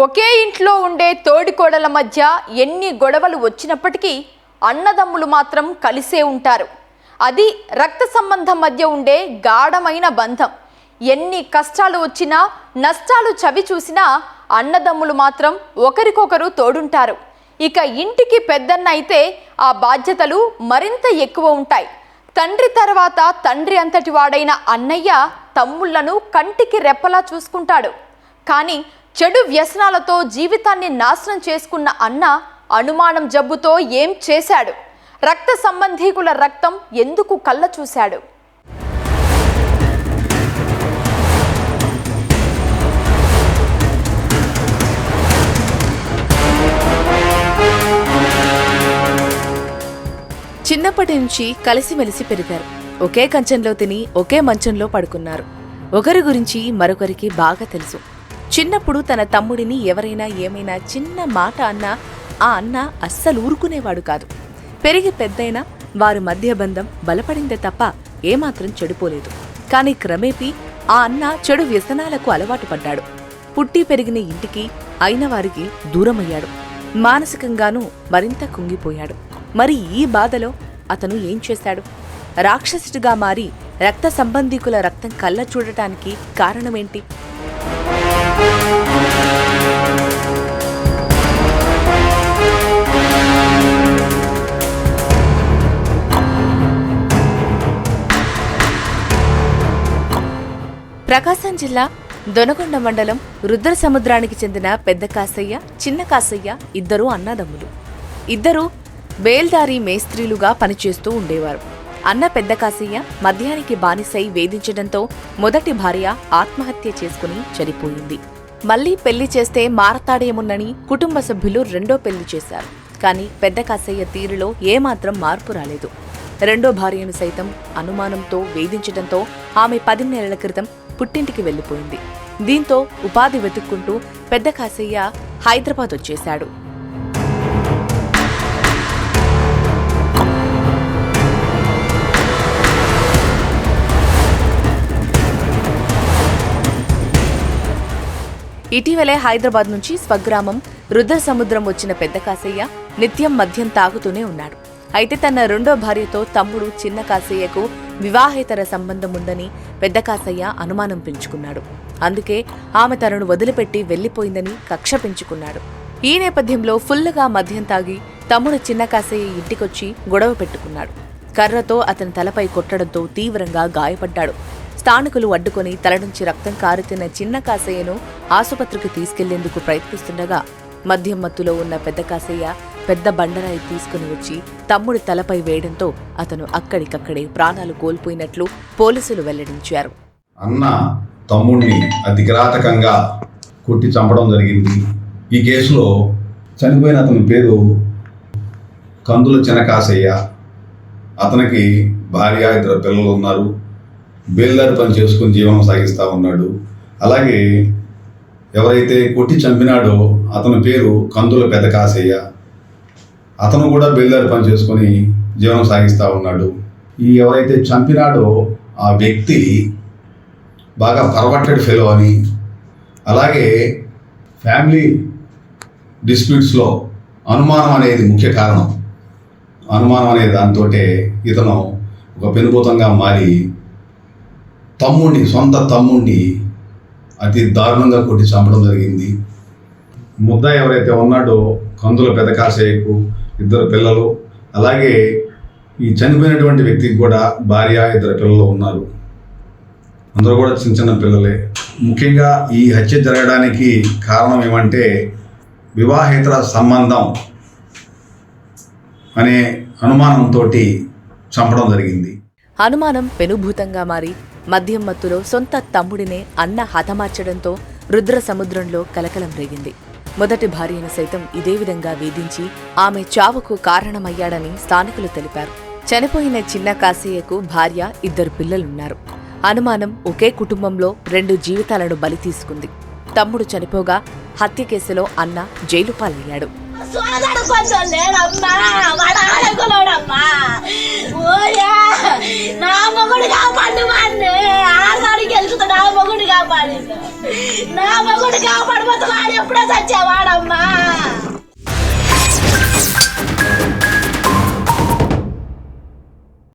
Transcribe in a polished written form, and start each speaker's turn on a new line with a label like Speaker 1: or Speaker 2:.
Speaker 1: ఒకే ఇంట్లో ఉండే తోడికోడల మధ్య ఎన్ని గొడవలు వచ్చినప్పటికీ అన్నదమ్ములు మాత్రం కలిసే ఉంటారు. అది రక్త సంబంధం మధ్య ఉండే గాఢమైన బంధం. ఎన్ని కష్టాలు వచ్చినా నష్టాలు చవి చూసినా అన్నదమ్ములు మాత్రం ఒకరికొకరు తోడుంటారు. ఇక ఇంటికి పెద్దన్న అయితే ఆ బాధ్యతలు మరింత ఎక్కువ ఉంటాయి. తండ్రి తర్వాత తండ్రి అంతటి వాడైన అన్నయ్య తమ్ముళ్లను కంటికి రెప్పలా చూసుకుంటాడు. కానీ చెడు వ్యసనాలతో జీవితాన్ని నాశనం చేసుకున్న అన్న అనుమానం జబ్బుతో ఏం చేశాడు? రక్త సంబంధీకుల రక్తం ఎందుకు కళ్ళ చూశాడు?
Speaker 2: చిన్నప్పటి నుంచి కలిసిమెలిసి పెరిగారు. ఒకే కంచంలో తిని ఒకే మంచంలో పడుకున్నారు. ఒకరి గురించి మరొకరికి బాగా తెలుసు. చిన్నప్పుడు తన తమ్ముడిని ఎవరైనా ఏమైనా చిన్న మాట అన్నా ఆ అన్న అస్సలు ఊరుకునేవాడు కాదు. పెరిగి పెద్దయినా వారి మధ్య బంధం బలపడిందే తప్ప ఏమాత్రం చెడిపోలేదు. కాని క్రమేపీ ఆ అన్న చెడు వ్యసనాలకు అలవాటు పడ్డాడు. పుట్టి పెరిగిన ఇంటికి అయిన వారికి దూరమయ్యాడు. మానసికంగానూ మరింత కుంగిపోయాడు. మరి ఈ బాధలో అతను ఏం చేశాడు? రాక్షసుడిగా మారి రక్త సంబంధీకుల రక్తం కళ్ళ చూడటానికి కారణమేంటి? ప్రకాశం జిల్లా దొనకొండ మండలం రుద్ర సముద్రానికి చెందిన పెద్ద కాసయ్య, చిన్న కాసయ్య ఇద్దరూ అన్నదమ్ములు. ఇద్దరూ బేల్దారి మేస్త్రీలుగా పనిచేస్తూ ఉండేవారు. అన్న పెద్ద కాసయ్య మద్యానికి బానిసై వేధించడంతో మొదటి భార్య ఆత్మహత్య చేసుకుని చనిపోయింది. మళ్లీ పెళ్లి చేస్తే మారతాడేమున్నని కుటుంబ సభ్యులు రెండో పెళ్లి చేశారు. కాని పెద్ద కాసయ్య తీరులో ఏమాత్రం మార్పు రాలేదు. రెండో భార్యను సైతం అనుమానంతో వేధించడంతో ఆమె 10 నెలల క్రితం పుట్టింటికి వెళ్లిపోయింది. దీంతో ఉపాధి వెతుక్కుంటూ పెద్ద కాసయ్య హైదరాబాద్ వచ్చేశాడు. ఇటీవలే హైదరాబాద్ నుంచి స్వగ్రామం రుద్ర సముద్రం వచ్చిన పెద్ద కాసయ్య నిత్యం మద్యం తాగుతూనే ఉన్నాడు. అయితే తన రెండో భార్యతో తమ్ముడు చిన్న కాసయ్యకు వివాహేతర సంబంధం ఉందని పెద్ద కాసయ్య అనుమానం పెంచుకున్నాడు. అందుకే ఆమె తనను వదిలిపెట్టి వెళ్లిపోయిందని కక్ష పెంచుకున్నాడు. ఈ నేపథ్యంలో ఫుల్లుగా మద్యం తాగి తమ్ముడు చిన్న కాసయ్య ఇంటికొచ్చి గొడవ పెట్టుకున్నాడు. కర్రతో అతని తలపై కొట్టడంతో తీవ్రంగా గాయపడ్డాడు. స్థానికులు అడ్డుకొని తల నుంచి రక్తం కారుతున్న చిన్న కాసయ్యను ఆసుపత్రికి తీసుకెళ్లేందుకు ప్రయత్నిస్తుండగా మద్యం మత్తులో ఉన్న పెద్ద కాసయ్య పెద్ద బండరాయి తీసుకుని వచ్చి తమ్ముడి తలపై వేయడంతో అతను అక్కడికక్కడే ప్రాణాలు కోల్పోయినట్లు పోలీసులు వెల్లడించారు.
Speaker 3: అన్న తమ్ముడిని అతి కిరాతకంగా కొట్టి చంపడం జరిగింది. ఈ కేసులో చనిపోయిన అతని పేరు కందుల చిన్న కాసయ్య. అతనికి భార్య, 2 పిల్లలు ఉన్నారు. బేల్దారి పని చేసుకుని జీవనం సాగిస్తూ ఉన్నాడు. అలాగే ఎవరైతే కొట్టి చంపినాడో అతని పేరు కందుల పెద్ద కాసయ్య. అతను కూడా బేల్దారి పని చేసుకొని జీవనం సాగిస్తూ ఉన్నాడు. ఈ ఎవరైతే చంపినాడో ఆ వ్యక్తి బాగా పర్వర్టెడ్ ఫెలో అని, అలాగే ఫ్యామిలీ డిస్ప్యూట్స్లో అనుమానం అనేది ముఖ్య కారణం. అనుమానం అనే దాంతో ఇతను ఒక పెనుభూతంగా మారి సొంత తమ్ముడిని అతి దారుణంగా కొట్టి చంపడం జరిగింది. ముద్దాయి ఎవరైతే ఉన్నాడో కందుల పెద్ద కాసయ్యకు 2 పిల్లలు, అలాగే ఈ చనిపోయినటువంటి వ్యక్తికి కూడా భార్య, 2 పిల్లలు ఉన్నారు. అందరూ కూడా చిన్న పిల్లలే. ముఖ్యంగా ఈ హత్య జరగడానికి కారణం ఏమంటే వివాహేతర సంబంధం అనే అనుమానంతో చంపడం జరిగింది.
Speaker 2: అనుమానం పెనుభూతంగా మారి మద్యం మత్తులో సొంత తమ్ముడినే అన్న హతమార్చడంతో రుద్ర సముద్రంలో కలకలం రేగింది. మొదటి భార్యను సైతం ఇదే విధంగా వేధించి ఆమె చావుకు కారణమయ్యాడని స్థానికులు తెలిపారు. చనిపోయిన చిన్న కాసయ్యకు భార్య, 2 పిల్లలున్నారు. అనుమానం ఒకే కుటుంబంలో 2 జీవితాలను బలి తీసుకుంది. తమ్ముడు చనిపోగా హత్య కేసులో అన్న జైలు పాలయ్యాడు.
Speaker 4: నా మొగుడు కాపాడు, ఆడికి వెళ్తున్నా మొగుడు కాపాడు. నా మొగుడు కాపాడిపోతే వాడు ఎప్పుడో చచ్చేవాడమ్మా.